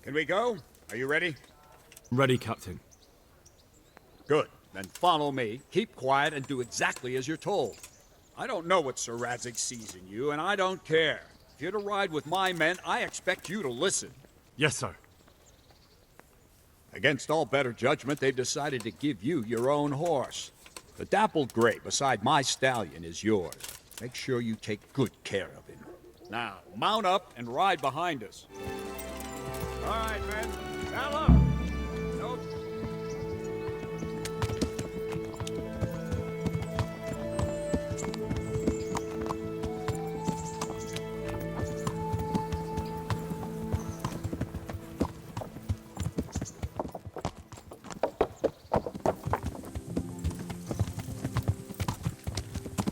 Can we go? Are you ready? Ready, Captain. Good. Then follow me, keep quiet, and do exactly as you're told. I don't know what Sir Radzig sees in you, and I don't care. If you're to ride with my men, I expect you to listen. Yes, sir. Against all better judgment, they've decided to give you your own horse. The dappled gray beside my stallion is yours. Make sure you take good care of him. Now, mount up and ride behind us. All right, men. Saddle up. Nope.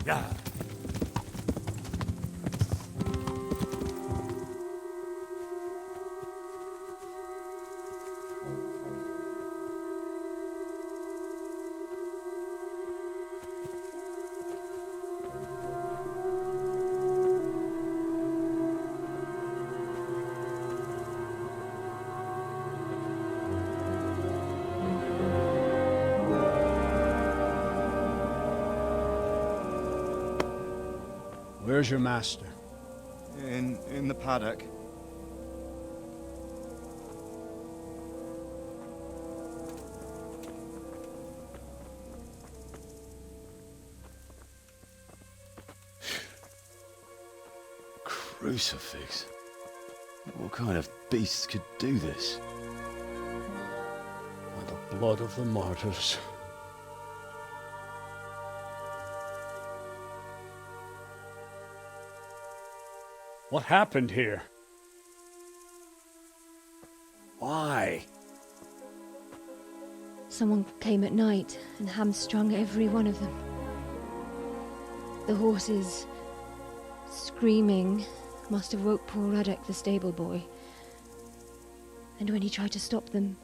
Yeah. Where's your master? In the paddock. Crucifix? What kind of beasts could do this? By the blood of the martyrs. What happened here? Why? Someone came at night and hamstrung every one of them. The horses, screaming, must have woke poor Radek, the stable boy. And when he tried to stop them...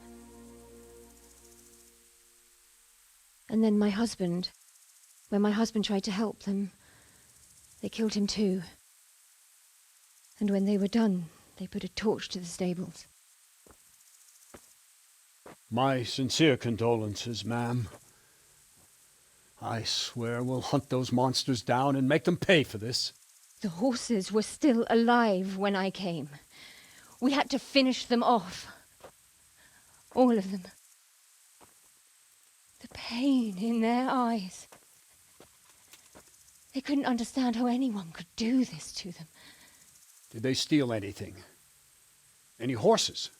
And then my husband, when my husband tried to help them, they killed him too. And when they were done, they put a torch to the stables. My sincere condolences, ma'am. I swear we'll hunt those monsters down and make them pay for this. The horses were still alive when I came. We had to finish them off. All of them. The pain in their eyes. They couldn't understand how anyone could do this to them. Did they steal anything? Any horses?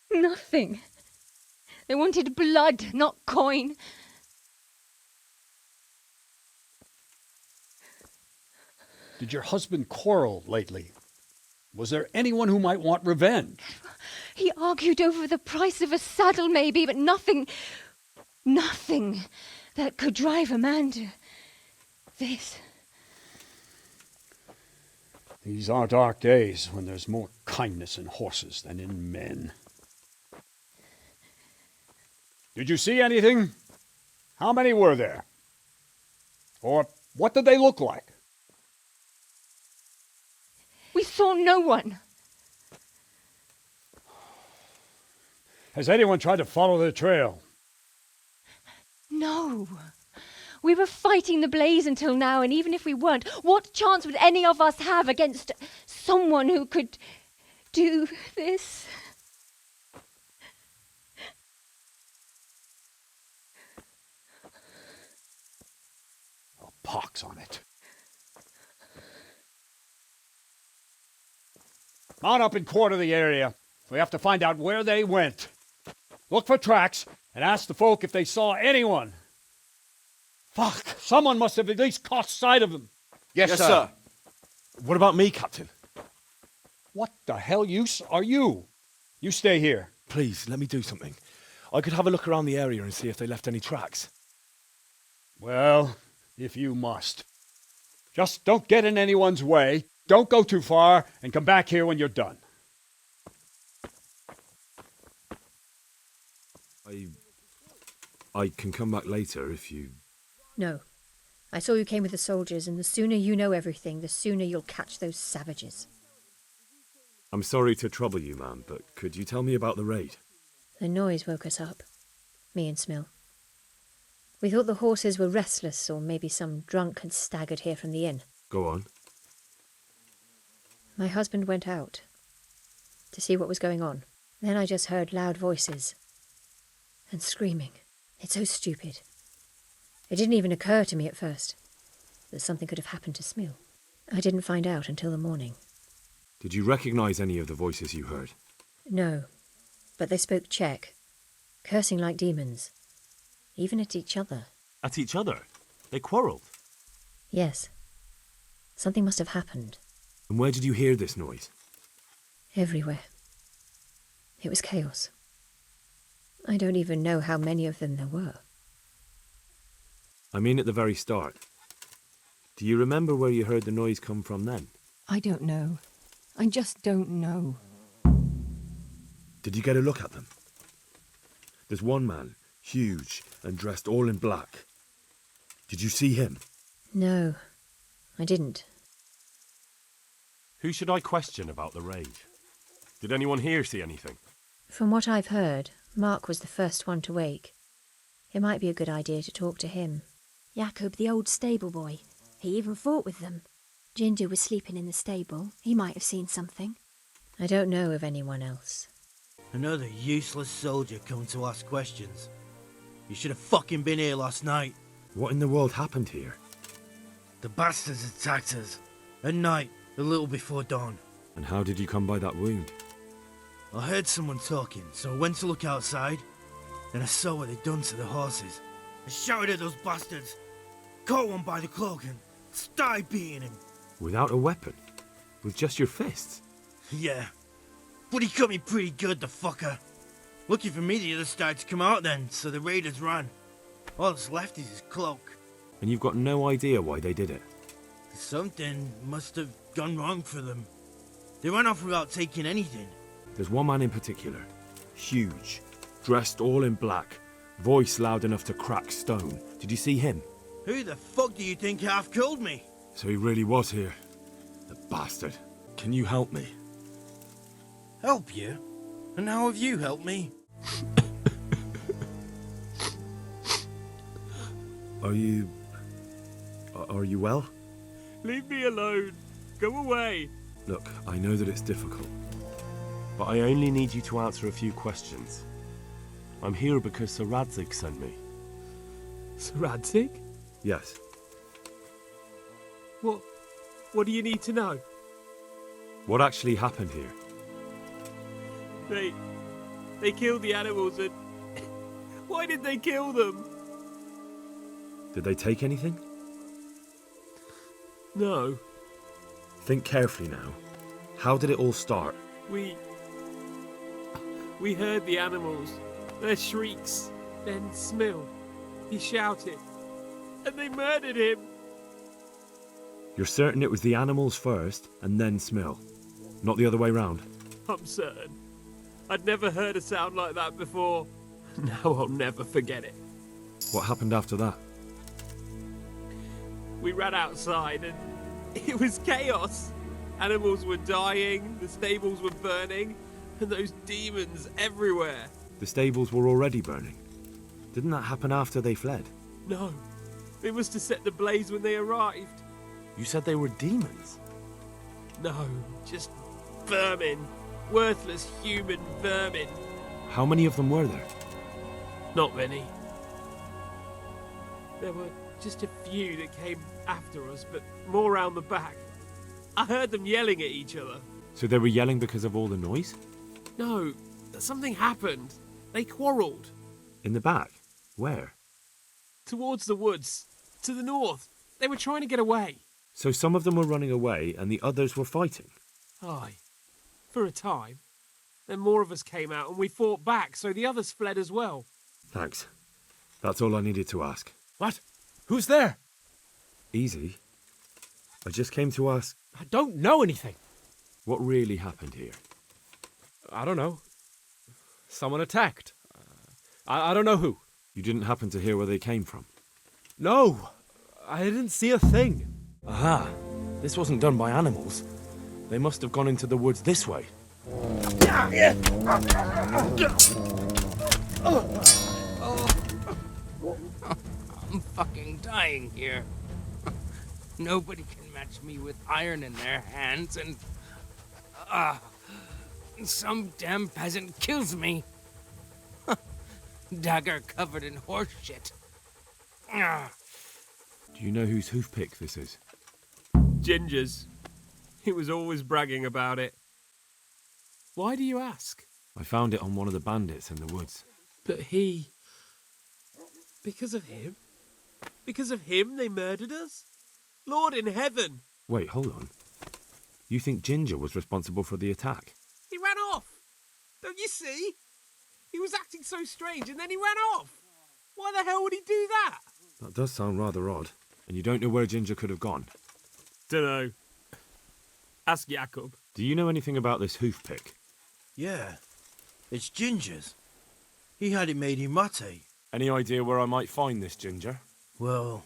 Nothing. They wanted blood, not coin. Did your husband quarrel lately? Was there anyone who might want revenge? He argued over the price of a saddle, maybe, but nothing that could drive a man to this. These are dark days when there's more kindness in horses than in men. Did you see anything? How many were there? Or what did they look like? We saw no one. Has anyone tried to follow the trail? No. We were fighting the blaze until now, and even if we weren't, what chance would any of us have against someone who could do this? A pox on it. Mount up and quarter the area. We have to find out where they went. Look for tracks and ask the folk if they saw anyone. Fuck! Someone must have at least caught sight of them. Yes, sir. What about me, Captain? What the hell use are you? You stay here. Please, let me do something. I could have a look around the area and see if they left any tracks. Well, if you must. Just don't get in anyone's way, don't go too far, and come back here when you're done. I can come back later if you... No. I saw you came with the soldiers, and the sooner you know everything, the sooner you'll catch those savages. I'm sorry to trouble you, man, but could you tell me about the raid? The noise woke us up, me and Smill. We thought the horses were restless, or maybe some drunk had staggered here from the inn. Go on. My husband went out to see what was going on. Then I just heard loud voices and screaming. It's so stupid. It didn't even occur to me at first that something could have happened to Smill. I didn't find out until the morning. Did you recognize any of the voices you heard? No, but they spoke Czech, cursing like demons, even at each other. At each other? They quarrelled? Yes. Something must have happened. And where did you hear this noise? Everywhere. It was chaos. I don't even know how many of them there were. I mean at the very start. Do you remember where you heard the noise come from then? I don't know. I just don't know. Did you get a look at them? There's one man, huge and dressed all in black. Did you see him? No, I didn't. Who should I question about the raid? Did anyone here see anything? From what I've heard, Mark was the first one to wake. It might be a good idea to talk to him. Jacob, the old stable boy. He even fought with them. Ginger was sleeping in the stable. He might have seen something. I don't know of anyone else. Another useless soldier come to ask questions. You should have fucking been here last night. What in the world happened here? The bastards attacked us. At night, a little before dawn. And how did you come by that wound? I heard someone talking, so I went to look outside. Then I saw what they'd done to the horses. I shouted at those bastards, caught one by the cloak and started beating him. Without a weapon? With just your fists? Yeah, but he cut me pretty good, the fucker. Lucky for me, the others started to come out then, so the raiders ran. All that's left is his cloak. And you've got no idea why they did it? Something must have gone wrong for them. They ran off without taking anything. There's one man in particular. Huge. Dressed all in black. Voice loud enough to crack stone. Did you see him? Who the fuck do you think half killed me? So he really was here. The bastard. Can you help me? Help you? And how have you helped me? Are you well? Leave me alone. Go away. Look, I know that it's difficult. But I only need you to answer a few questions. I'm here because Sir Radzig sent me. Sir Radzig? Yes. What do you need to know? What actually happened here? They killed the animals and... Why did they kill them? Did they take anything? No. Think carefully now. How did it all start? We heard the animals, their shrieks, then Smill. He shouted, and they murdered him. You're certain it was the animals first, and then Smill? Not the other way round? I'm certain. I'd never heard a sound like that before. Now I'll never forget it. What happened after that? We ran outside and it was chaos. Animals were dying, the stables were burning, and those demons everywhere. The stables were already burning. Didn't that happen after they fled? No, it was to set the blaze when they arrived. You said they were demons? No, just vermin. Worthless human vermin. How many of them were there? Not many. There were just a few that came after us, but more round the back. I heard them yelling at each other. So they were yelling because of all the noise? No, something happened. They quarrelled. In the back? Where? Towards the woods. To the north. They were trying to get away. So some of them were running away and the others were fighting? Aye. For a time. Then more of us came out and we fought back, so the others fled as well. Thanks. That's all I needed to ask. What? Who's there? Easy. I just came to ask... I don't know anything. What really happened here? I don't know. Someone attacked. I don't know who. You didn't happen to hear where they came from? No. I didn't see a thing. Aha. This wasn't done by animals. They must have gone into the woods this way. I'm fucking dying here. Nobody can match me with iron in their hands, and some damn peasant kills me. Dagger covered in horse shit. Do you know whose hoofpick this is? Ginger's. He was always bragging about it. Why do you ask? I found it on one of the bandits in the woods. But he... Because of him? Because of him they murdered us? Lord in heaven! Wait, hold on. You think Ginger was responsible for the attack? He ran off! Don't you see? He was acting so strange and then he ran off! Why the hell would he do that? That does sound rather odd. And you don't know where Ginger could have gone? Dunno. Ask Jakob. Do you know anything about this hoofpick? Yeah, it's Ginger's. He had it made in mate. Any idea where I might find this Ginger? Well,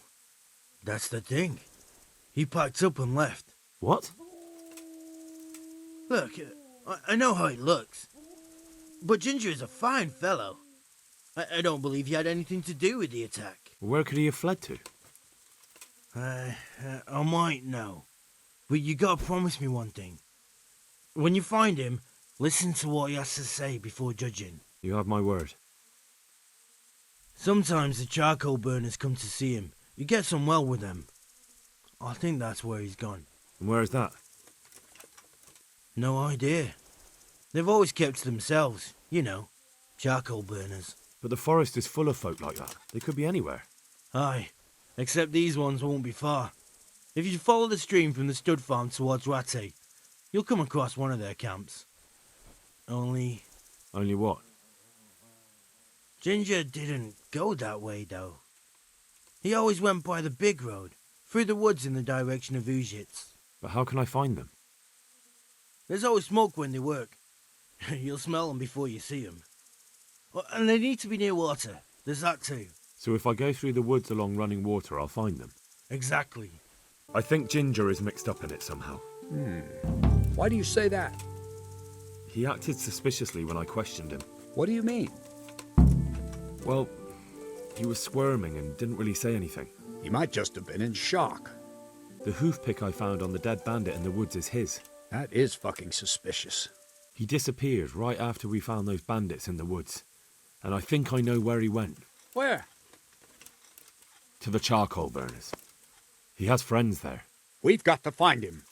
that's the thing. He packed up and left. What? Look, I know how he looks. But Ginger is a fine fellow. I don't believe he had anything to do with the attack. Where could he have fled to? I might know. But you gotta promise me one thing. When you find him, listen to what he has to say before judging. You have my word. Sometimes the charcoal burners come to see him. He gets on well with them. I think that's where he's gone. And where is that? No idea. They've always kept to themselves, you know, charcoal burners. But the forest is full of folk like that. They could be anywhere. Aye, except these ones won't be far. If you follow the stream from the stud farm towards Rate, you'll come across one of their camps. Only what? Ginger didn't go that way, though. He always went by the big road, through the woods in the direction of Gusitsk. But how can I find them? There's always smoke when they work. You'll smell them before you see them. And they need to be near water. There's that too. So if I go through the woods along running water, I'll find them? Exactly. I think Ginger is mixed up in it somehow. Why do you say that? He acted suspiciously when I questioned him. What do you mean? Well, he was squirming and didn't really say anything. He might just have been in shock. The hoofpick I found on the dead bandit in the woods is his. That is fucking suspicious. He disappeared right after we found those bandits in the woods. And I think I know where he went. Where? To the charcoal burners. He has friends there. We've got to find him.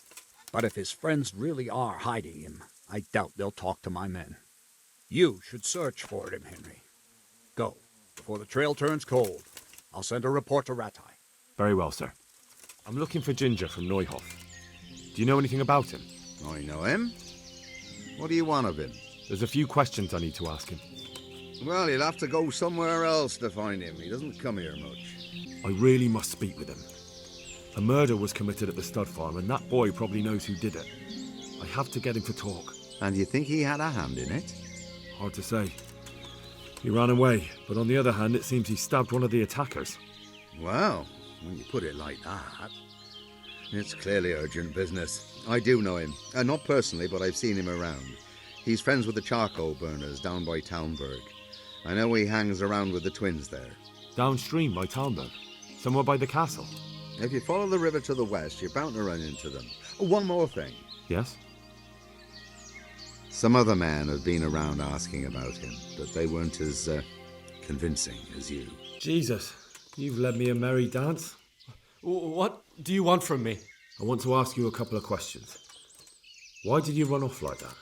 But if his friends really are hiding him, I doubt they'll talk to my men. You should search for him, Henry. Go, before the trail turns cold. I'll send a report to Ratai. Very well, sir. I'm looking for Ginger from Neuhof. Do you know anything about him? I know him. What do you want of him? There's a few questions I need to ask him. Well, you'll have to go somewhere else to find him. He doesn't come here much. I really must speak with him. A murder was committed at the stud farm, and that boy probably knows who did it. I have to get him for talk. And you think he had a hand in it? Hard to say. He ran away, but on the other hand, it seems he stabbed one of the attackers. Well, when you put it like that, it's clearly urgent business. I do know him. Not personally, but I've seen him around. He's friends with the charcoal burners down by Townburg. I know he hangs around with the twins there. Downstream by Townburg? Somewhere by the castle? If you follow the river to the west, you're bound to run into them. One more thing. Yes? Some other men have been around asking about him, but they weren't as convincing as you. Jesus, you've led me a merry dance. What do you want from me? I want to ask you a couple of questions. Why did you run off like that?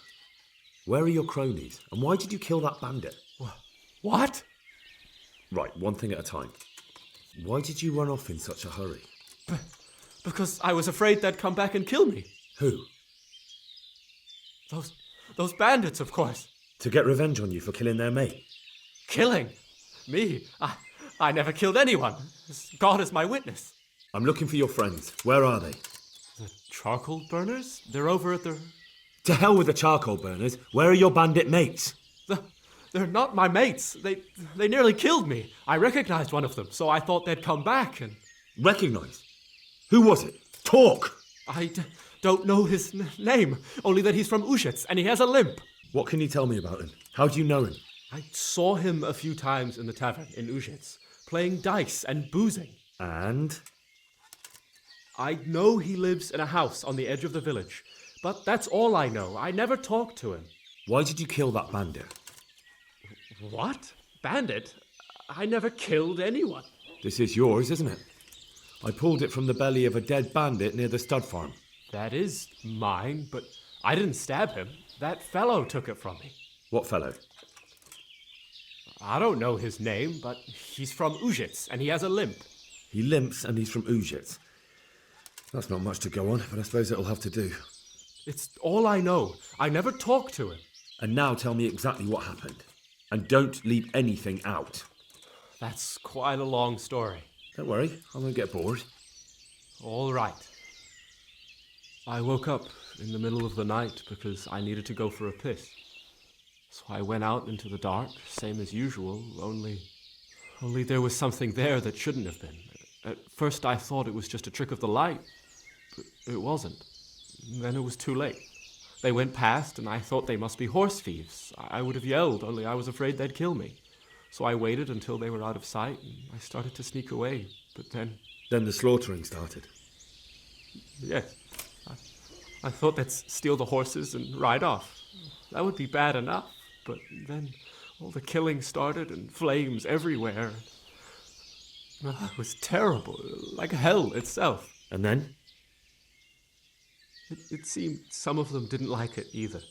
Where are your cronies? And why did you kill that bandit? What? Right, one thing at a time. Why did you run off in such a hurry? Because I was afraid they'd come back and kill me. Who? Those bandits, of course. To get revenge on you for killing their mate? Killing? Me? I never killed anyone. God is my witness. I'm looking for your friends. Where are they? The charcoal burners? They're over at the... To hell with the charcoal burners. Where are your bandit mates? They're not my mates. They nearly killed me. I recognized one of them, so I thought they'd come back and... Recognized? Who was it? Talk! don't know his name, only that he's from Ujits and he has a limp. What can you tell me about him? How do you know him? I saw him a few times in the tavern in Ujits, playing dice and boozing. And? I know he lives in a house on the edge of the village, but that's all I know. I never talked to him. Why did you kill that bandit? What? Bandit? I never killed anyone. This is yours, isn't it? I pulled it from the belly of a dead bandit near the stud farm. That is mine, but I didn't stab him. That fellow took it from me. What fellow? I don't know his name, but he's from Ujits, and he has a limp. He limps and he's from Ujits. That's not much to go on, but I suppose it'll have to do. It's all I know. I never talked to him. And now tell me exactly what happened. And don't leave anything out. That's quite a long story. Don't worry, I won't get bored. All right. I woke up in the middle of the night because I needed to go for a piss. So I went out into the dark, same as usual, only there was something there that shouldn't have been. At first I thought it was just a trick of the light, but it wasn't. Then it was too late. They went past and I thought they must be horse thieves. I would have yelled, only I was afraid they'd kill me. So I waited until they were out of sight and I started to sneak away, but then... Then the slaughtering started? Yes. I thought they'd steal the horses and ride off. That would be bad enough, but then all the killing started and flames everywhere. It was terrible, like hell itself. And then? It seemed some of them didn't like it either.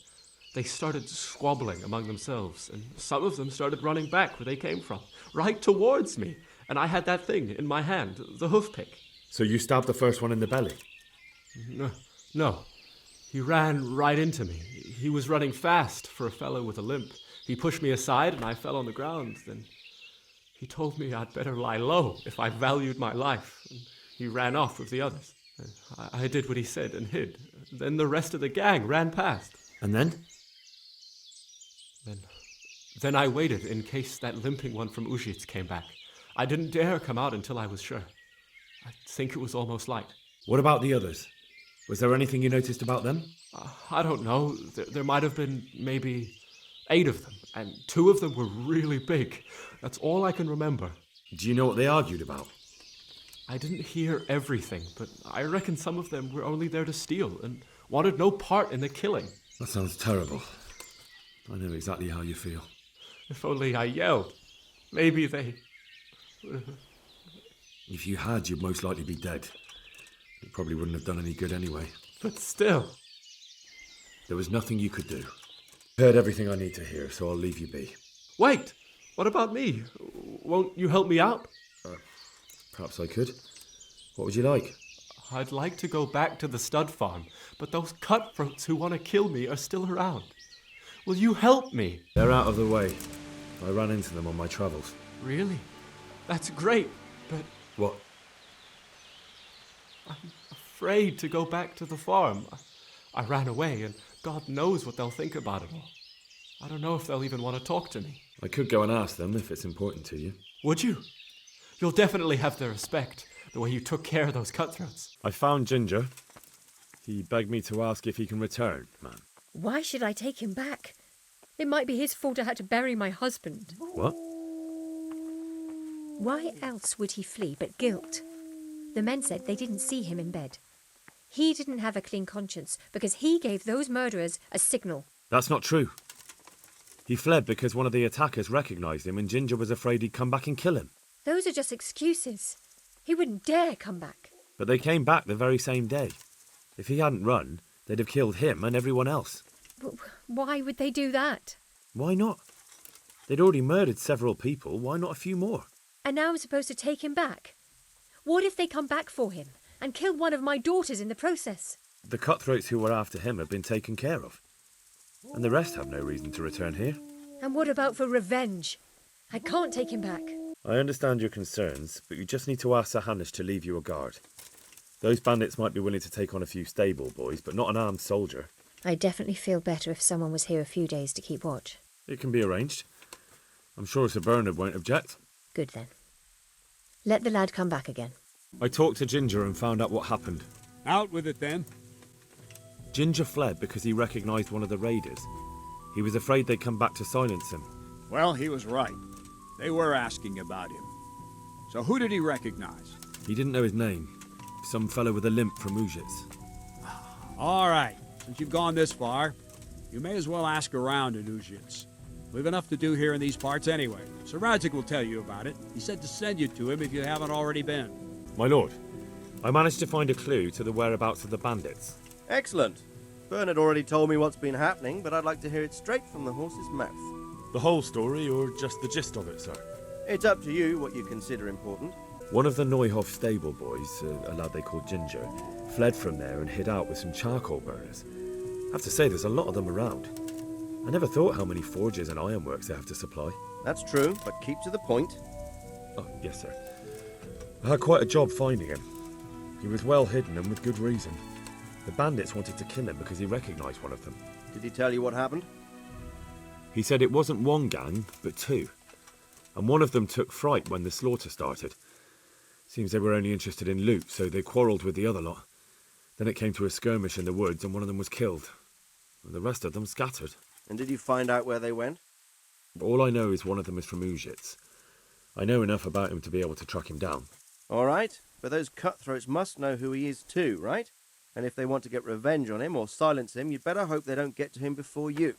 They started squabbling among themselves, and some of them started running back where they came from, right towards me. And I had that thing in my hand, the hoof pick. So you stabbed the first one in the belly? No. He ran right into me. He was running fast for a fellow with a limp. He pushed me aside and I fell on the ground. Then he told me I'd better lie low if I valued my life. And he ran off with the others. I did what he said and hid. Then the rest of the gang ran past. And then? Then I waited in case that limping one from Ujits came back. I didn't dare come out until I was sure. I think it was almost light. What about the others? Was there anything you noticed about them? I don't know. There might have been maybe 8 of them, and 2 of them were really big. That's all I can remember. Do you know what they argued about? I didn't hear everything, but I reckon some of them were only there to steal and wanted no part in the killing. That sounds terrible. I know exactly how you feel. If only I yelled. Maybe they... If you had, you'd most likely be dead. It probably wouldn't have done any good anyway. But still. There was nothing you could do. I heard everything I need to hear, so I'll leave you be. Wait! What about me? Won't you help me out? Perhaps I could. What would you like? I'd like to go back to the stud farm, but those cutthroats who want to kill me are still around. Will you help me? They're out of the way. I ran into them on my travels. Really? That's great, but... What? I'm afraid to go back to the farm. I ran away, and God knows what they'll think about it all. I don't know if they'll even want to talk to me. I could go and ask them if it's important to you. Would you? You'll definitely have their respect, the way you took care of those cutthroats. I found Ginger. He begged me to ask if he can return, man. Why should I take him back? It might be his fault I had to bury my husband. What? Why else would he flee but guilt? The men said they didn't see him in bed. He didn't have a clean conscience because he gave those murderers a signal. That's not true. He fled because one of the attackers recognised him and Ginger was afraid he'd come back and kill him. Those are just excuses. He wouldn't dare come back. But they came back the very same day. If he hadn't run, they'd have killed him and everyone else. But why would they do that? Why not? They'd already murdered several people. Why not a few more? And now I'm supposed to take him back? What if they come back for him and kill one of my daughters in the process? The cutthroats who were after him have been taken care of. And the rest have no reason to return here. And what about for revenge? I can't take him back. I understand your concerns, but you just need to ask Sir Hanish to leave you a guard. Those bandits might be willing to take on a few stable boys, but not an armed soldier. I'd definitely feel better if someone was here a few days to keep watch. It can be arranged. I'm sure Sir Bernard won't object. Good then. Let the lad come back again. I talked to Ginger and found out what happened. Out with it then. Ginger fled because he recognized one of the raiders. He was afraid they'd come back to silence him. Well, he was right. They were asking about him. So who did he recognize? He didn't know his name. Some fellow with a limp from Ujits. All right. Since you've gone this far, you may as well ask around at Ujits. We've enough to do here in these parts anyway. Sir Radzik will tell you about it. He said to send you to him if you haven't already been. My lord, I managed to find a clue to the whereabouts of the bandits. Excellent. Bernard already told me what's been happening, but I'd like to hear it straight from the horse's mouth. The whole story, or just the gist of it, sir? It's up to you what you consider important. One of the Neuhoff stable boys, a lad they called Ginger, fled from there and hid out with some charcoal burners. I have to say, there's a lot of them around. I never thought how many forges and ironworks they have to supply. That's true, but keep to the point. Oh, yes, sir. I had quite a job finding him. He was well hidden and with good reason. The bandits wanted to kill him because he recognized one of them. Did he tell you what happened? He said it wasn't one gang, but two. And one of them took fright when the slaughter started. Seems they were only interested in loot, so they quarrelled with the other lot. Then it came to a skirmish in the woods and one of them was killed. And the rest of them scattered. And did you find out where they went? All I know is one of them is from Ujits. I know enough about him to be able to track him down. All right, but those cutthroats must know who he is too, right? And if they want to get revenge on him or silence him, you'd better hope they don't get to him before you.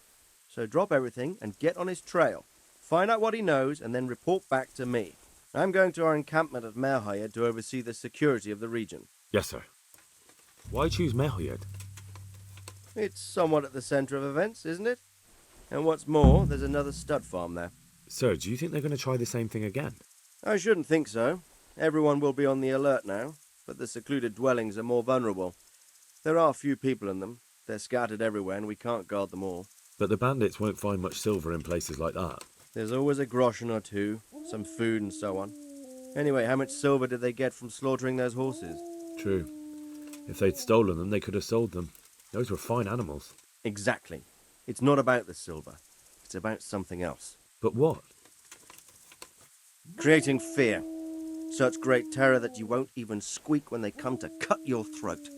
So drop everything and get on his trail. Find out what he knows and then report back to me. I'm going to our encampment at Merhayed to oversee the security of the region. Yes, sir. Why choose Merhayed? It's somewhat at the centre of events, isn't it? And what's more, there's another stud farm there. Sir, do you think they're going to try the same thing again? I shouldn't think so. Everyone will be on the alert now, but the secluded dwellings are more vulnerable. There are few people in them. They're scattered everywhere and we can't guard them all. But the bandits won't find much silver in places like that. There's always a groschen or two, some food and so on. Anyway, how much silver did they get from slaughtering those horses? True. If they'd stolen them, they could have sold them. Those were fine animals. Exactly. It's not about the silver. It's about something else. But what? Creating fear. Such great terror that you won't even squeak when they come to cut your throat.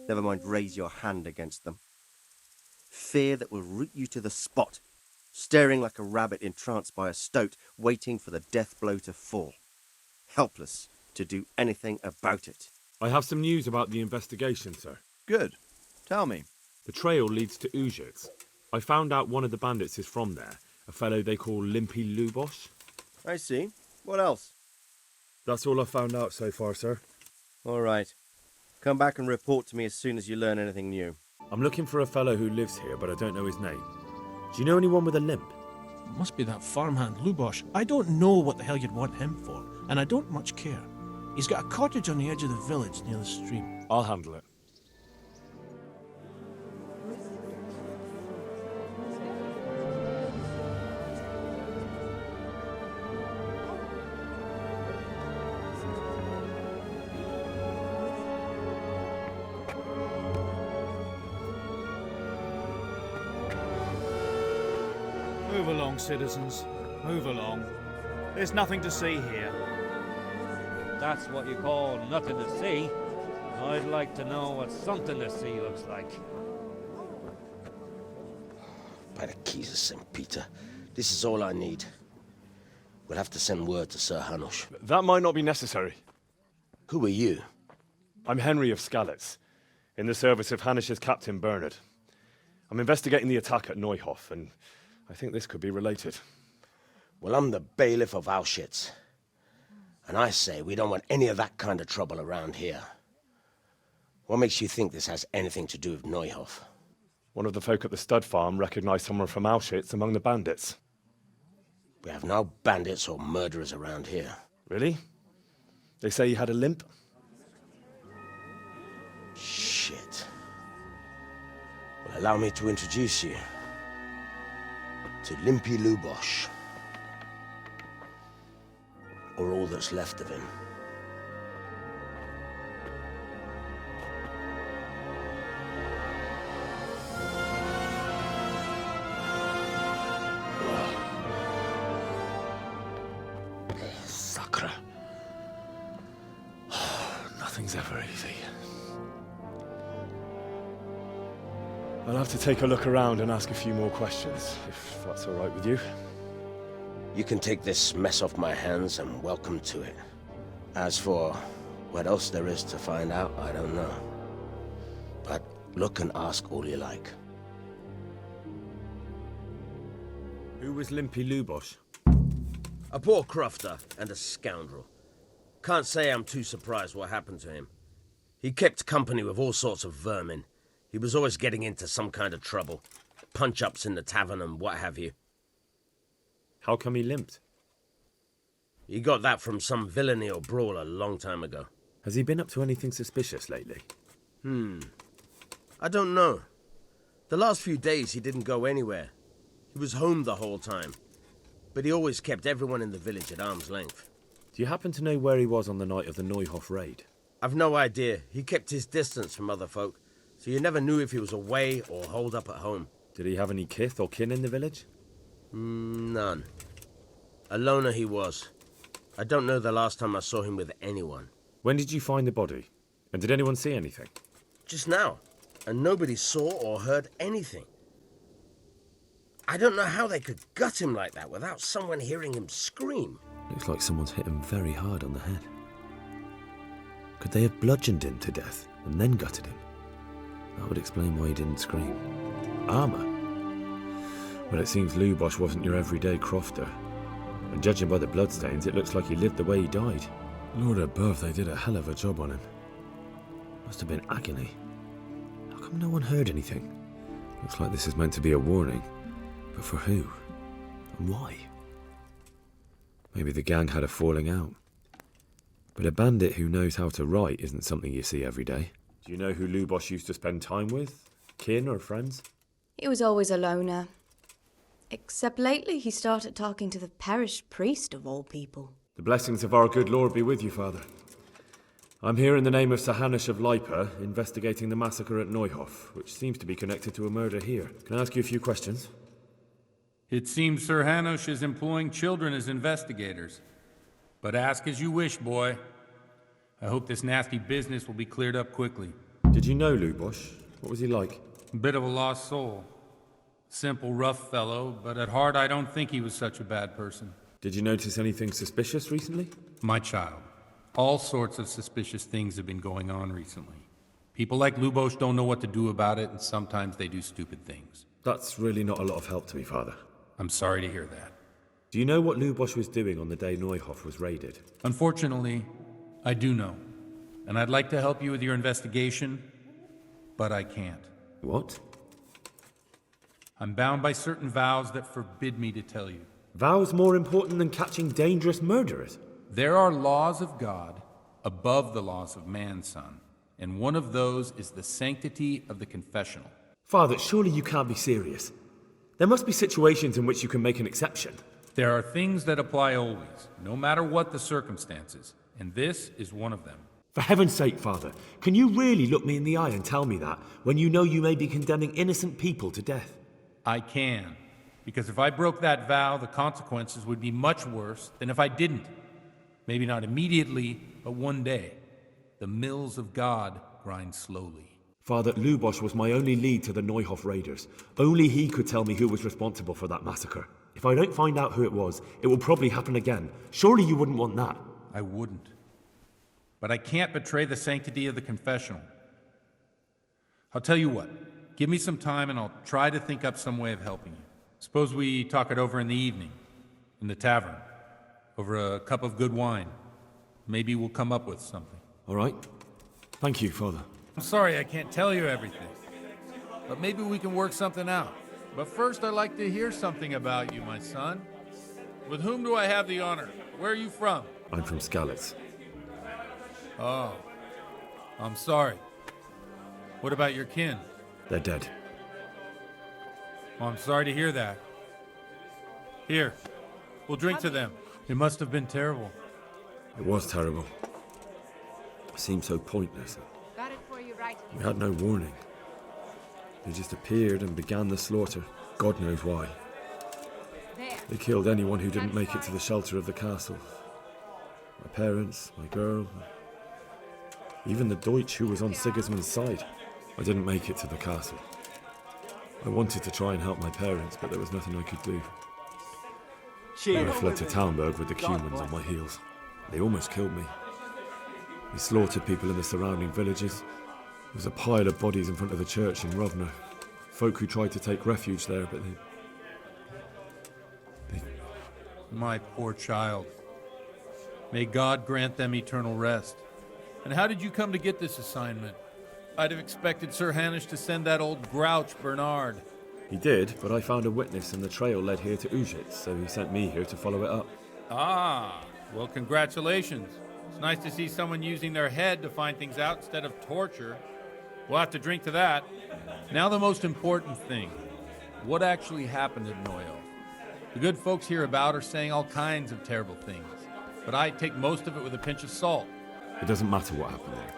Never mind raise your hand against them. Fear that will root you to the spot, staring like a rabbit entranced by a stoat, waiting for the death blow to fall. Helpless to do anything about it. I have some news about the investigation, sir. Good. Tell me. The trail leads to Ujits. I found out one of the bandits is from there, a fellow they call Limpy Lubosh. I see. What else? That's all I've found out so far, sir. All right. Come back and report to me as soon as you learn anything new. I'm looking for a fellow who lives here, but I don't know his name. Do you know anyone with a limp? Must be that farmhand Lubosh. I don't know what the hell you'd want him for, and I don't much care. He's got a cottage on the edge of the village near the stream. I'll handle it. Move along, citizens. Move along. There's nothing to see here. That's what you call nothing to see. I'd like to know what something to see looks like. By the keys of St. Peter, this is all I need. We'll have to send word to Sir Hanush. That might not be necessary. Who are you? I'm Henry of Skalitz, in the service of Hanush's Captain Bernard. I'm investigating the attack at Neuhoff, and I think this could be related. Well, I'm the bailiff of Auschwitz. And I say we don't want any of that kind of trouble around here. What makes you think this has anything to do with Neuhoff? One of the folk at the stud farm recognized someone from Auschwitz among the bandits. We have no bandits or murderers around here. Really? They say he had a limp? Shit. Well, allow me to introduce you to Limpy Lubosh. Or all that's left of him. Sacre. Nothing's ever easy. I'll have to take a look around and ask a few more questions, if that's all right with you. You can take this mess off my hands and welcome to it. As for what else there is to find out, I don't know. But look and ask all you like. Who was Limpy Lubosh? A poor crofter and a scoundrel. Can't say I'm too surprised what happened to him. He kept company with all sorts of vermin. He was always getting into some kind of trouble. Punch-ups in the tavern and what have you. How come he limped? He got that from some villainy or brawl a long time ago. Has he been up to anything suspicious lately? I don't know. The last few days he didn't go anywhere. He was home the whole time. But he always kept everyone in the village at arm's length. Do you happen to know where he was on the night of the Neuhof raid? I've no idea. He kept his distance from other folk, so you never knew if he was away or holed up at home. Did he have any kith or kin in the village? None. A loner he was. I don't know the last time I saw him with anyone. When did you find the body? And did anyone see anything? Just now. And nobody saw or heard anything. I don't know how they could gut him like that without someone hearing him scream. Looks like someone's hit him very hard on the head. Could they have bludgeoned him to death and then gutted him? That would explain why he didn't scream. Armour? Well, it seems Lubosh wasn't your everyday crofter. And judging by the bloodstains, it looks like he lived the way he died. Lord above, they did a hell of a job on him. Must have been agony. How come no one heard anything? Looks like this is meant to be a warning. But for who? And why? Maybe the gang had a falling out. But a bandit who knows how to write isn't something you see every day. Do you know who Lubosh used to spend time with? Kin or friends? He was always a loner. Except lately he started talking to the parish priest of all people. The blessings of our good Lord be with you, Father. I'm here in the name of Sir Hanush of Lipa, investigating the massacre at Neuhof, which seems to be connected to a murder here. Can I ask you a few questions? It seems Sir Hanush is employing children as investigators. But ask as you wish, boy. I hope this nasty business will be cleared up quickly. Did you know Lubosh? What was he like? A bit of a lost soul. Simple, rough fellow, but at heart I don't think he was such a bad person. Did you notice anything suspicious recently? My child, all sorts of suspicious things have been going on recently. People like Lubosh don't know what to do about it, and sometimes they do stupid things. That's really not a lot of help to me, Father. I'm sorry to hear that. Do you know what Lubosh was doing on the day Neuhof was raided? Unfortunately, I do know. And I'd like to help you with your investigation, but I can't. What? I'm bound by certain vows that forbid me to tell you. Vows more important than catching dangerous murderers? There are laws of God above the laws of man, son. And one of those is the sanctity of the confessional. Father, surely you can't be serious. There must be situations in which you can make an exception. There are things that apply always, no matter what the circumstances. And this is one of them. For heaven's sake, Father, can you really look me in the eye and tell me that when you know you may be condemning innocent people to death? I can. Because if I broke that vow, the consequences would be much worse than if I didn't. Maybe not immediately, but one day. The mills of God grind slowly. Father, Lubosh was my only lead to the Neuhof raiders. Only he could tell me who was responsible for that massacre. If I don't find out who it was, it will probably happen again. Surely you wouldn't want that. I wouldn't. But I can't betray the sanctity of the confessional. I'll tell you what. Give me some time and I'll try to think up some way of helping you. Suppose we talk it over in the evening, in the tavern, over a cup of good wine. Maybe we'll come up with something. All right. Thank you, Father. I'm sorry I can't tell you everything, but maybe we can work something out. But first I'd like to hear something about you, my son. With whom do I have the honor? Where are you from? I'm from Skalitz. Oh, I'm sorry. What about your kin? They're dead. Oh, I'm sorry to hear that. Here, we'll drink to them. It must have been terrible. It was terrible. It seemed so pointless. Got it for you right. We had no warning. They just appeared and began the slaughter. God knows why. They killed anyone who didn't make it to the shelter of the castle. My parents, my girl, even the Deutsch who was on Sigismund's side. I didn't make it to the castle. I wanted to try and help my parents, but there was nothing I could do. I fled to Talmberg with the Cumans on my heels. They almost killed me. They slaughtered people in the surrounding villages. There was a pile of bodies in front of the church in Rovno. Folk who tried to take refuge there, but they... My poor child. May God grant them eternal rest. And how did you come to get this assignment? I'd have expected Sir Hanish to send that old grouch, Bernard. He did, but I found a witness and the trail led here to Ujit, so he sent me here to follow it up. Ah, well, congratulations. It's nice to see someone using their head to find things out instead of torture. We'll have to drink to that. Now the most important thing. What actually happened in Noyo? The good folks hereabout are saying all kinds of terrible things, but I take most of it with a pinch of salt. It doesn't matter what happened there.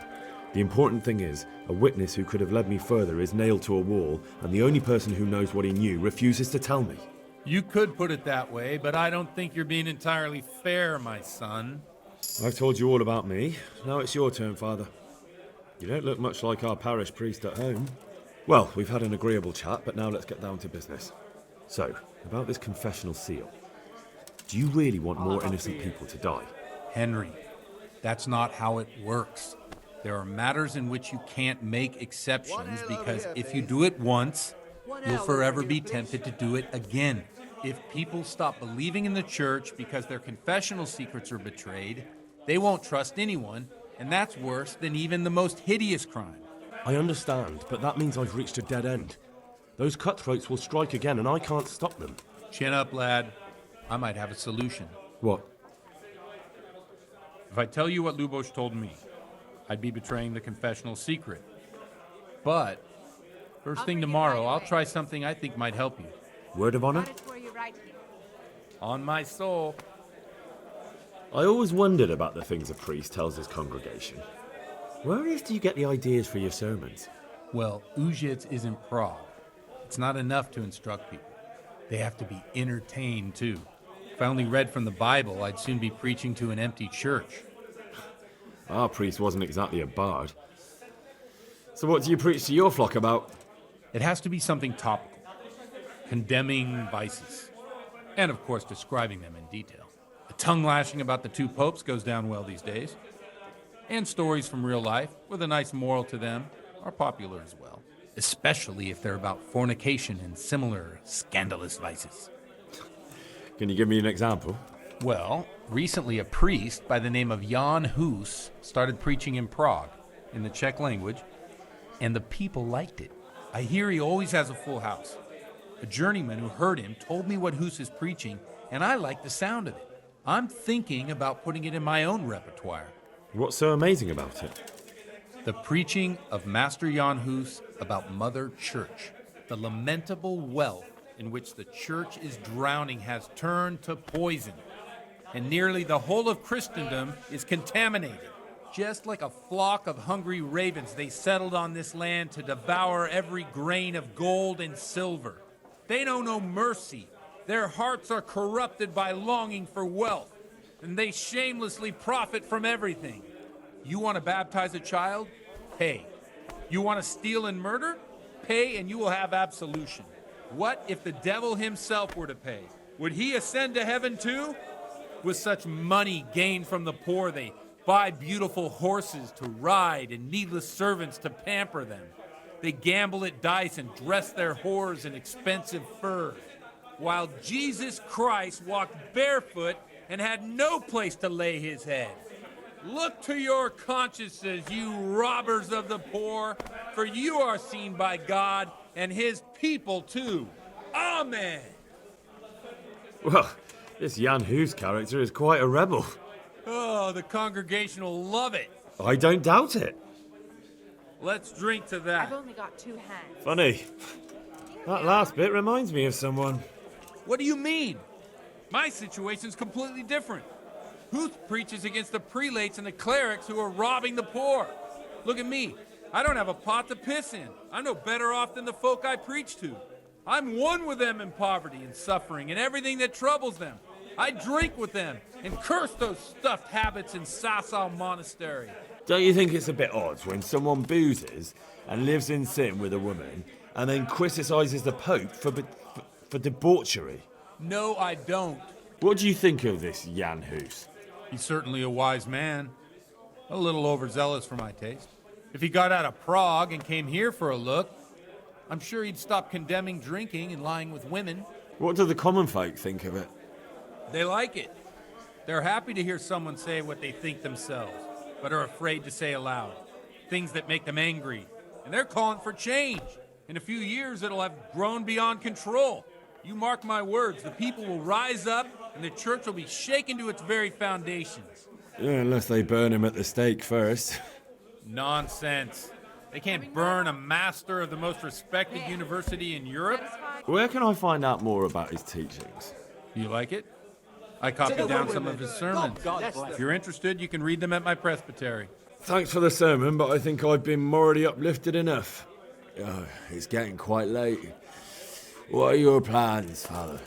The important thing is, a witness who could have led me further is nailed to a wall, and the only person who knows what he knew refuses to tell me. You could put it that way, but I don't think you're being entirely fair, my son. I've told you all about me. Now it's your turn, Father. You don't look much like our parish priest at home. Well, we've had an agreeable chat, but now let's get down to business. So, about this confessional seal. Do you really want more innocent people to die? Henry, that's not how it works. There are matters in which you can't make exceptions because if you do it once, you'll forever be tempted to do it again. If people stop believing in the church because their confessional secrets are betrayed, they won't trust anyone, and that's worse than even the most hideous crime. I understand, but that means I've reached a dead end. Those cutthroats will strike again, and I can't stop them. Chin up, lad. I might have a solution. What? If I tell you what Lubosh told me, I'd be betraying the confessional secret. But, first thing tomorrow, I'll try something I think might help you. Word of honor? On my soul. I always wondered about the things a priest tells his congregation. Where on earth do you get the ideas for your sermons? Well, Ujits is in Prague. It's not enough to instruct people. They have to be entertained, too. If I only read from the Bible, I'd soon be preaching to an empty church. Our priest wasn't exactly a bard. So what do you preach to your flock about? It has to be something topical. Condemning vices. And, of course, describing them in detail. The tongue-lashing about the two popes goes down well these days. And stories from real life, with a nice moral to them, are popular as well. Especially if they're about fornication and similar scandalous vices. Can you give me an example? Well, recently a priest by the name of Jan Hus started preaching in Prague, in the Czech language, and the people liked it. I hear he always has a full house. A journeyman who heard him told me what Hus is preaching, and I like the sound of it. I'm thinking about putting it in my own repertoire. What's so amazing about it? The preaching of Master Jan Hus about Mother Church. The lamentable wealth in which the church is drowning has turned to poison. And nearly the whole of Christendom is contaminated. Just like a flock of hungry ravens, they settled on this land to devour every grain of gold and silver. They know no mercy. Their hearts are corrupted by longing for wealth, and they shamelessly profit from everything. You want to baptize a child? Pay. You want to steal and murder? Pay and you will have absolution. What if the devil himself were to pay? Would he ascend to heaven too? With such money gained from the poor, they buy beautiful horses to ride and needless servants to pamper them. They gamble at dice and dress their whores in expensive furs, while Jesus Christ walked barefoot and had no place to lay his head. Look to your consciences, you robbers of the poor, for you are seen by God and his people too. Amen. Well, this Jan Hus character is quite a rebel. Oh, the congregation will love it. I don't doubt it. Let's drink to that. I've only got 2 hands. Funny. That last bit reminds me of someone. What do you mean? My situation's completely different. Huth preaches against the prelates and the clerics who are robbing the poor. Look at me. I don't have a pot to piss in. I'm no better off than the folk I preach to. I'm one with them in poverty and suffering and everything that troubles them. I drink with them and curse those stuffed habits in Sasau Monastery. Don't you think it's a bit odd when someone boozes and lives in sin with a woman and then criticises the Pope for debauchery. No, I don't. What do you think of this Jan Hus? He's certainly a wise man. A little overzealous for my taste. If he got out of Prague and came here for a look, I'm sure he'd stop condemning drinking and lying with women. What do the common folk think of it? They like it. They're happy to hear someone say what they think themselves, but are afraid to say aloud. Things that make them angry. And they're calling for change. In a few years, it'll have grown beyond control. You mark my words, the people will rise up, and the church will be shaken to its very foundations. Yeah, unless they burn him at the stake first. Nonsense. They can't burn a master of the most respected university in Europe? Where can I find out more about his teachings? You like it? I copied down some of his sermons. If you're interested, you can read them at my presbytery. Thanks for the sermon, but I think I've been morally uplifted enough. Oh, it's getting quite late. What are your plans, Father?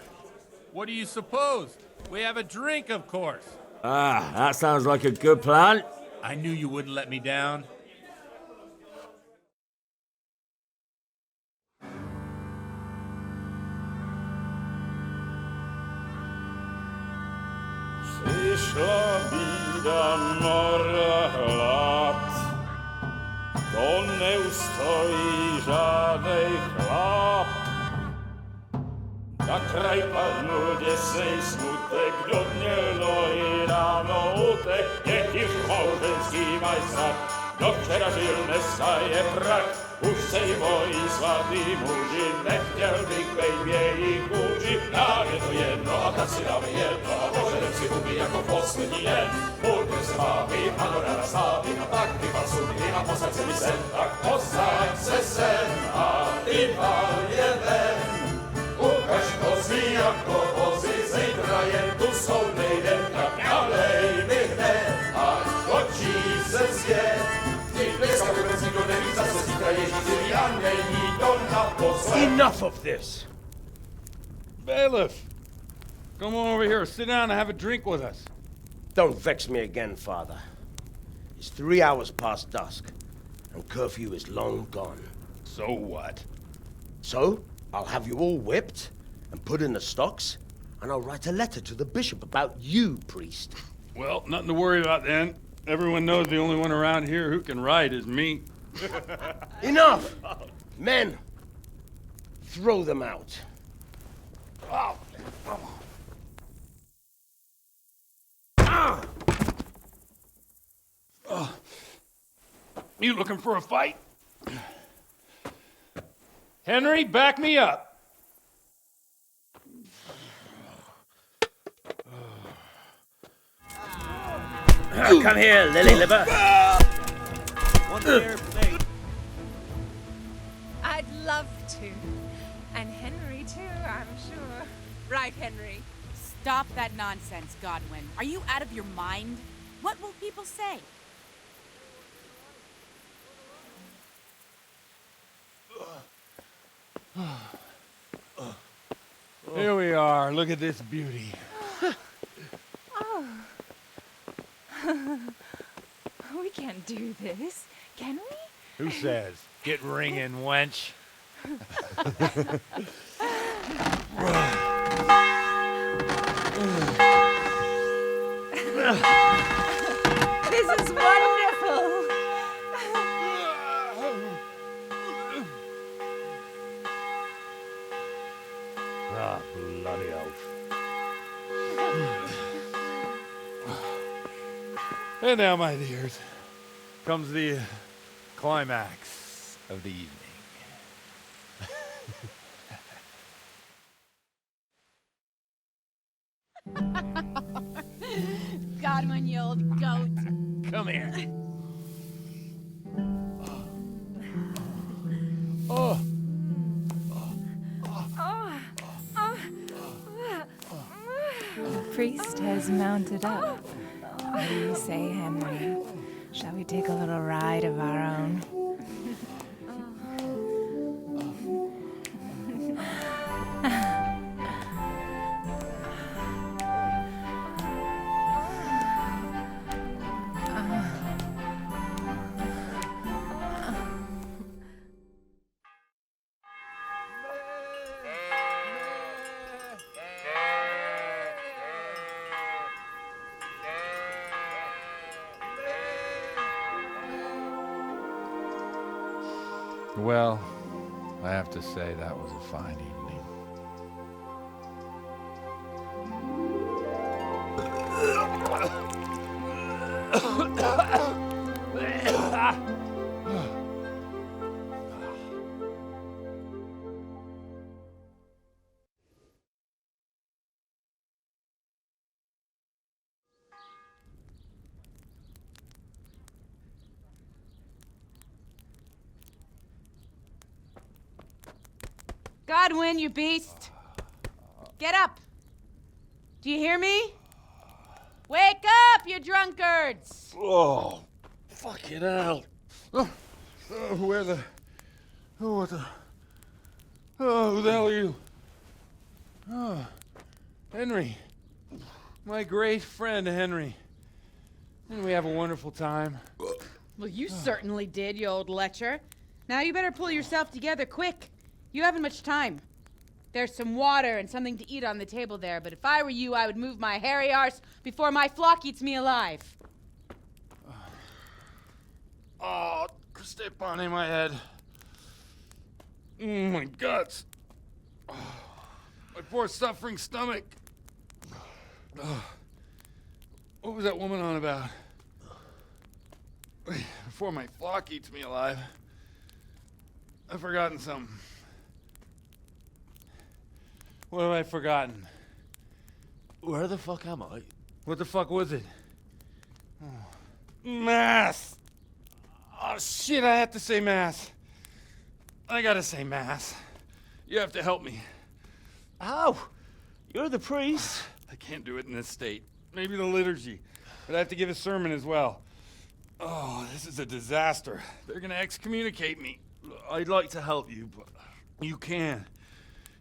What do you suppose? We have a drink, of course. Ah, that sounds like a good plan. I knew you wouldn't let me down. Przyszła bida mora lat, to nie ustoi żadnej chlap. Na kraj padł dziesnej smutek, do dnielo i rano utek, niech już małżeński majstrat, do wczera żylne staje prak. Už sejmoj svatý muži, nechtěl bych bejbě i kůži. Nám je to jedno a tak si dáme jedno a požadem si huby jako poslední den. Půjdu se vámi, panorama slávy a tak vypal sudy a posaď se mi sem. Tak posaď se sem a vypal je ven. Ukaž kozy jako vozy, zítra jen tu soudnej den. Tak nalej mi hned, až točí se svět. Enough of this! Bailiff! Come on over here, sit down and have a drink with us. Don't vex me again, Father. It's 3 hours past dusk, and curfew is long gone. So what? So, I'll have you all whipped and put in the stocks, and I'll write a letter to the bishop about you, priest. Well, nothing to worry about then. Everyone knows the only one around here who can ride is me. Enough! Men, throw them out. Oh. Oh. You looking for a fight? Henry, back me up. Come here, lily liver. I'd love to. And Henry, too, I'm sure. Right, Henry. Stop that nonsense, Godwin. Are you out of your mind? What will people say? Here we are. Look at this beauty. Oh. We can't do this, can we? Who says? Get ringing, wench. This is wonderful. Ah, bloody oath. And now, my dears, comes the climax of the evening. Godwin, you old goat. Come here. Oh. The priest has mounted up. What do you say, Henry? Shall we take a little ride of our own? Well, I have to say that was a fine evening. Godwin, you beast! Get up! Do you hear me? Wake up, you drunkards! Oh, fucking hell. Where the... Oh, what the... Oh, who the hell are you? Oh, Henry. My great friend, Henry. Didn't we have a wonderful time? Well, you certainly did, you old lecher. Now you better pull yourself together quick. You haven't much time. There's some water and something to eat on the table there, but if I were you, I would move my hairy arse before my flock eats me alive. Oh, step on in my head. Oh, my guts. Oh, my poor suffering stomach. Oh, what was that woman on about? Before my flock eats me alive. I've forgotten something. What have I forgotten? Where the fuck am I? What the fuck was it? Mass! Oh, shit, I have to say mass. I gotta say mass. You have to help me. How? You're the priest. I can't do it in this state. Maybe the liturgy. But I have to give a sermon as well. Oh, this is a disaster. They're gonna excommunicate me. I'd like to help you, but you can.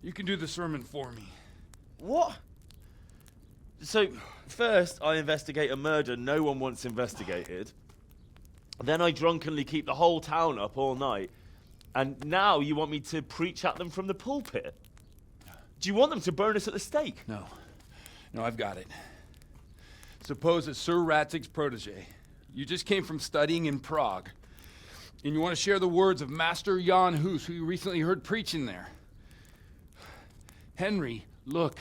You can do the sermon for me. What? So, first I investigate a murder no one wants investigated. Then I drunkenly keep the whole town up all night. And now you want me to preach at them from the pulpit? Do you want them to burn us at the stake? No. No, I've got it. Suppose that Sir Ratzig's protege. You just came from studying in Prague. And you want to share the words of Master Jan Hus, who you recently heard preaching there. Henry, look,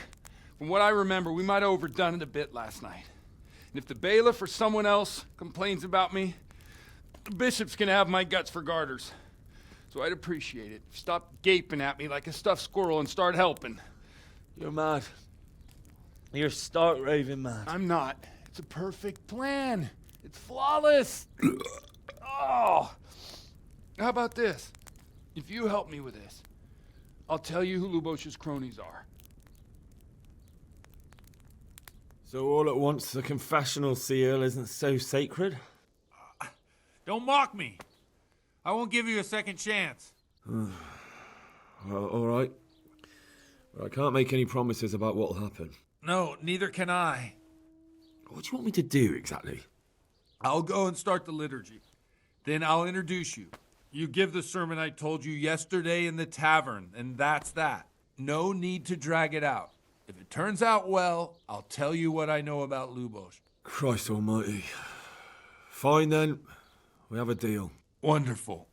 from what I remember, we might have overdone it a bit last night. And if the bailiff or someone else complains about me, the bishop's gonna have my guts for garters. So I'd appreciate it. Stop gaping at me like a stuffed squirrel and start helping. You're mad. You're stark raving mad. I'm not. It's a perfect plan. It's flawless. Oh. How about this? If you help me with this, I'll tell you who Lubosh's cronies are. So all at once the confessional seal isn't so sacred? Don't mock me. I won't give you a second chance. Well, all right. But I can't make any promises about what'll happen. No, neither can I. What do you want me to do exactly? I'll go and start the liturgy. Then I'll introduce you. You give the sermon I told you yesterday in the tavern, and that's that. No need to drag it out. If it turns out well, I'll tell you what I know about Lubosh. Christ almighty. Fine then. We have a deal. Wonderful.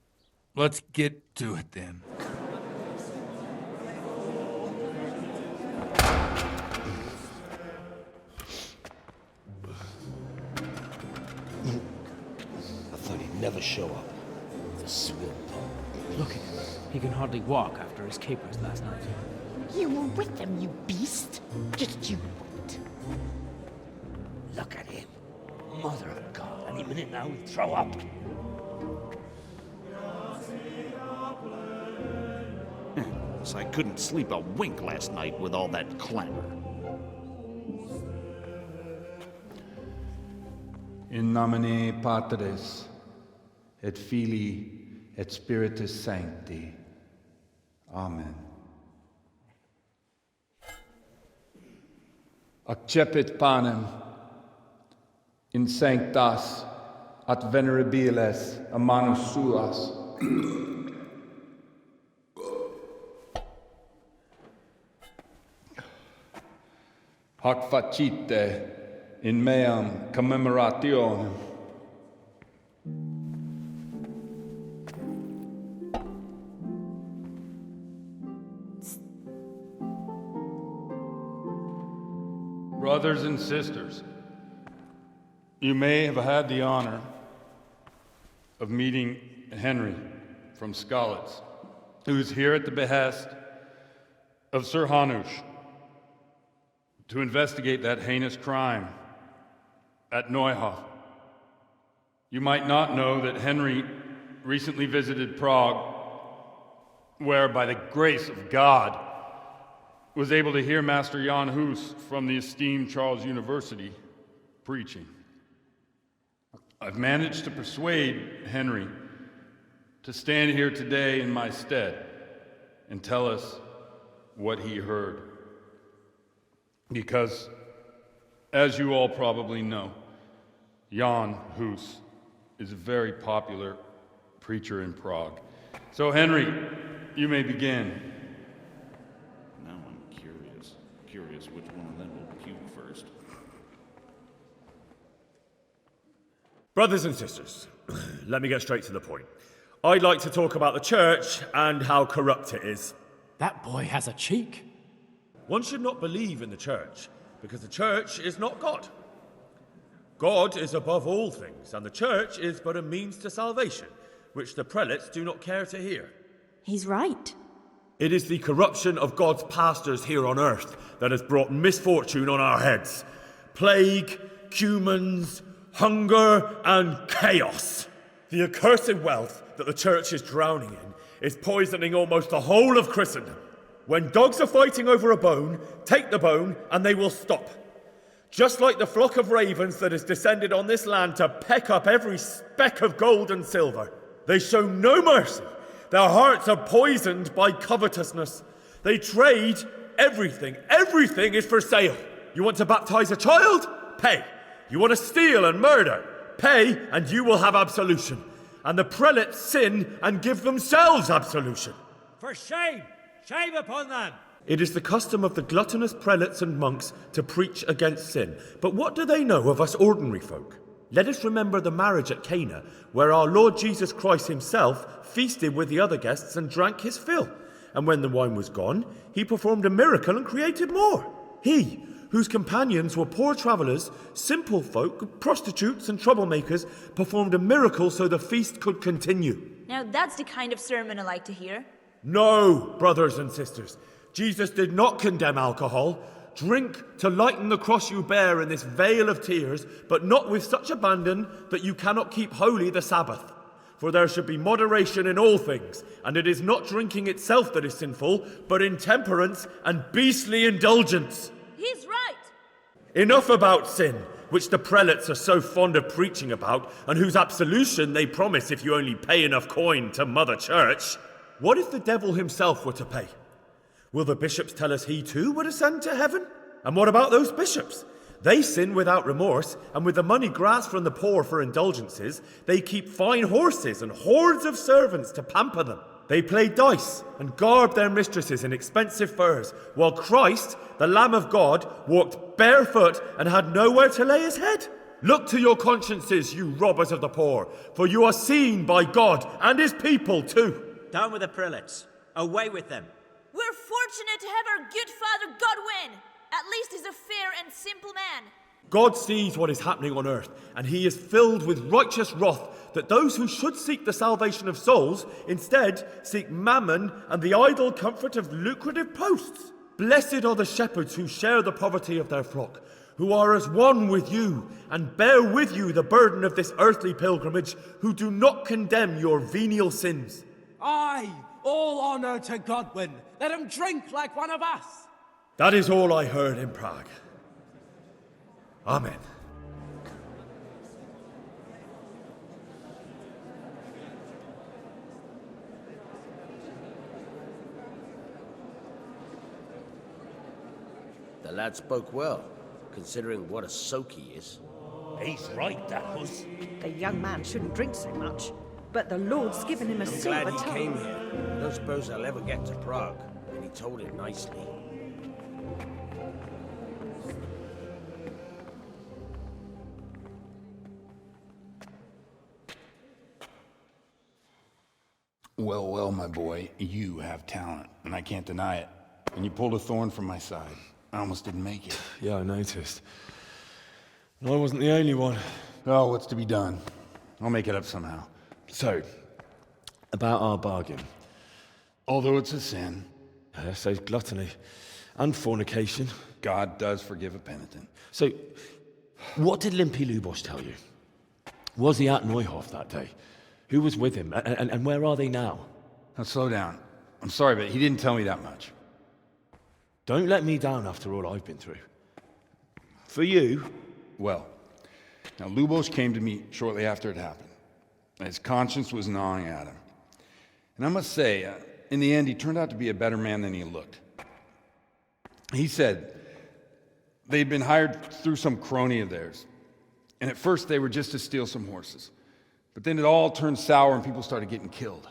Let's get to it then. I thought he'd never show up. The swill pole. Look at him. He can hardly walk after his capers last night. You were with them, you beast. Just you wait. Look at him. Mother of God, any minute now he'll throw up. So I couldn't sleep a wink last night with all that clamor. In nomine Patris, et Filii, et Spiritus Sancti. Amen. Accepit panem in sanctas at venerabiles a manus suas. Hoc facite in meam commemorationem. Brothers and sisters, you may have had the honor of meeting Henry from Skalitz, who is here at the behest of Sir Hanush to investigate that heinous crime at Neuhof. You might not know that Henry recently visited Prague, where, by the grace of God, was able to hear Master Jan Hus from the esteemed Charles University preaching. I've managed to persuade Henry to stand here today in my stead and tell us what he heard. Because, as you all probably know, Jan Hus is a very popular preacher in Prague. So, Henry, you may begin. Now I'm curious which one of them will puke first. Brothers and sisters, let me get straight to the point. I'd like to talk about the church and how corrupt it is. That boy has a cheek. One should not believe in the church, because the church is not God. God is above all things, and the church is but a means to salvation, which the prelates do not care to hear. He's right. It is the corruption of God's pastors here on earth that has brought misfortune on our heads. Plague, cumens, hunger, and chaos. The accursed wealth that the church is drowning in is poisoning almost the whole of Christendom. When dogs are fighting over a bone, take the bone and they will stop. Just like the flock of ravens that has descended on this land to peck up every speck of gold and silver. They show no mercy. Their hearts are poisoned by covetousness. They trade everything. Everything is for sale. You want to baptize a child? Pay. You want to steal and murder? Pay, and you will have absolution. And the prelates sin and give themselves absolution. For shame! Shame upon them! It is the custom of the gluttonous prelates and monks to preach against sin. But what do they know of us ordinary folk? Let us remember the marriage at Cana, where our Lord Jesus Christ himself feasted with the other guests and drank his fill. And when the wine was gone, he performed a miracle and created more. He, whose companions were poor travellers, simple folk, prostitutes and troublemakers, performed a miracle so the feast could continue. Now that's the kind of sermon I like to hear. No, brothers and sisters. Jesus did not condemn alcohol. Drink to lighten the cross you bear in this vale of tears, but not with such abandon that you cannot keep holy the Sabbath. For there should be moderation in all things, and it is not drinking itself that is sinful, but intemperance and beastly indulgence. He's right! Enough about sin, which the prelates are so fond of preaching about, and whose absolution they promise if you only pay enough coin to Mother Church. What if the devil himself were to pay? Will the bishops tell us he too would ascend to heaven? And what about those bishops? They sin without remorse, and with the money grasped from the poor for indulgences, they keep fine horses and hordes of servants to pamper them. They play dice and garb their mistresses in expensive furs, while Christ, the Lamb of God, walked barefoot and had nowhere to lay his head. Look to your consciences, you robbers of the poor, for you are seen by God and his people too. Down with the prelates. Away with them. We're fortunate to have our good father Godwin. At least he's a fair and simple man. God sees what is happening on earth, and he is filled with righteous wrath that those who should seek the salvation of souls instead seek mammon and the idle comfort of lucrative posts. Blessed are the shepherds who share the poverty of their flock, who are as one with you and bear with you the burden of this earthly pilgrimage, who do not condemn your venial sins. Aye, all honour to Godwin. Let him drink like one of us. That is all I heard in Prague. Amen. The lad spoke well, considering what a soak he is. He's right, that was. The young man shouldn't drink so much, but the Lord's given him a I'm silver glad he tongue. came here. I don't suppose I'll ever get to Prague, and he told it nicely. Well, well, my boy, you have talent, and I can't deny it. And you pulled a thorn from my side. I almost didn't make it. Yeah, I noticed. And I wasn't the only one. Oh, what's to be done? I'll make it up somehow. So, about our bargain. Although it's a sin. So gluttony and fornication. God does forgive a penitent. So, what did Limpy Lubosh tell you? Was he at Neuhof that day? Who was with him? And where are they now? Now slow down. I'm sorry, but he didn't tell me that much. Don't let me down after all I've been through. For you... Well, now Lubosh came to me shortly after it happened. His conscience was gnawing at him. And I must say, in the end, he turned out to be a better man than he looked. He said they'd been hired through some crony of theirs. And at first they were just to steal some horses. But then it all turned sour and people started getting killed.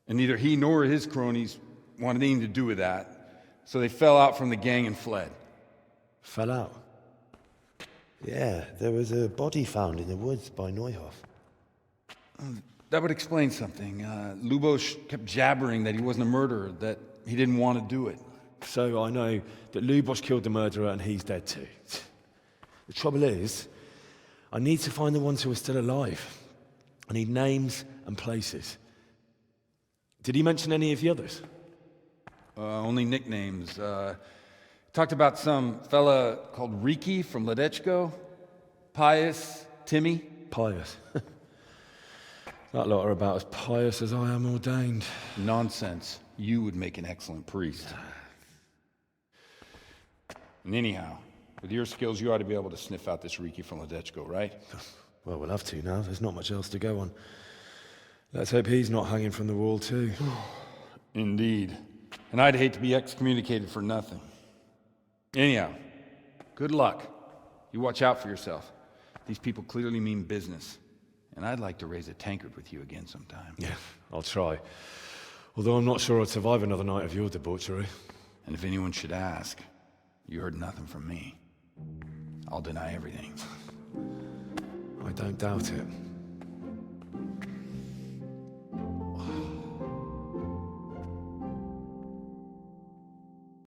And neither he nor his cronies wanted anything to do with that. So they fell out from the gang and fled. Fell out? Yeah, there was a body found in the woods by Neuhof. That would explain something. Lubosh kept jabbering that he wasn't a murderer, that he didn't want to do it. So I know that Lubosh killed the murderer and he's dead too. The trouble is, I need to find the ones who are still alive. I need names and places. Did he mention any of the others? Only nicknames. Talked about some fella called Riki from Ledechko, Pius, Timmy. Pius. That lot are about as pious as I am ordained. Nonsense. You would make an excellent priest. And anyhow, with your skills, you ought to be able to sniff out this Riki from Ledechko, right? Well, we'll have to now. There's not much else to go on. Let's hope he's not hanging from the wall too. Indeed. And I'd hate to be excommunicated for nothing. Anyhow, good luck. You watch out for yourself. These people clearly mean business. And I'd like to raise a tankard with you again sometime. Yeah, I'll try. Although I'm not sure I'd survive another night of your debauchery. And if anyone should ask, you heard nothing from me. I'll deny everything. I don't doubt it.